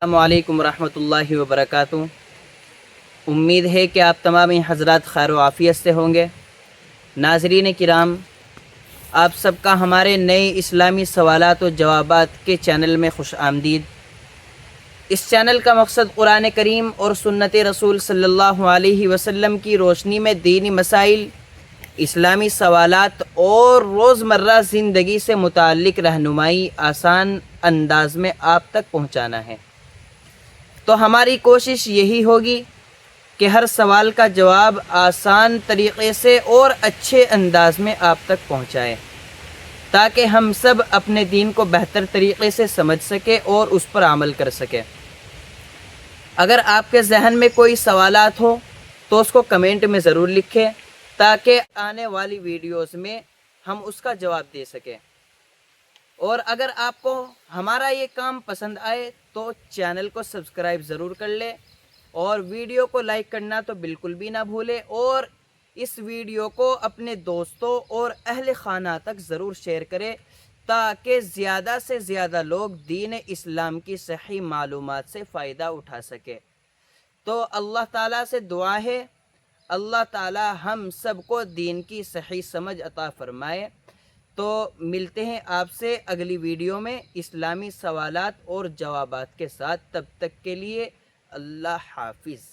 السلام علیکم ورحمۃ اللہ وبرکاتہ۔ امید ہے کہ آپ تمام حضرات خیر و عافیت سے ہوں گے۔ ناظرین کرام، آپ سب کا ہمارے نئے اسلامی سوالات و جوابات کے چینل میں خوش آمدید۔ اس چینل کا مقصد قرآن کریم اور سنت رسول صلی اللہ علیہ وسلم کی روشنی میں دینی مسائل، اسلامی سوالات اور روزمرہ زندگی سے متعلق رہنمائی آسان انداز میں آپ تک پہنچانا ہے۔ تو ہماری کوشش یہی ہوگی کہ ہر سوال کا جواب آسان طریقے سے اور اچھے انداز میں آپ تک پہنچائیں، تاکہ ہم سب اپنے دین کو بہتر طریقے سے سمجھ سکیں اور اس پر عمل کر سکیں۔ اگر آپ کے ذہن میں کوئی سوالات ہو تو اس کو کمنٹ میں ضرور لکھیں، تاکہ آنے والی ویڈیوز میں ہم اس کا جواب دے سکیں۔ اور اگر آپ کو ہمارا یہ کام پسند آئے تو چینل کو سبسکرائب ضرور کر لیں، اور ویڈیو کو لائک کرنا تو بالکل بھی نہ بھولیں، اور اس ویڈیو کو اپنے دوستوں اور اہل خانہ تک ضرور شیئر کریں، تاکہ زیادہ سے زیادہ لوگ دین اسلام کی صحیح معلومات سے فائدہ اٹھا سکیں۔ تو اللہ تعالیٰ سے دعا ہے، اللہ تعالیٰ ہم سب کو دین کی صحیح سمجھ عطا فرمائے۔ تو ملتے ہیں آپ سے اگلی ویڈیو میں اسلامی سوالات اور جوابات کے ساتھ۔ تب تک کے لیے اللہ حافظ۔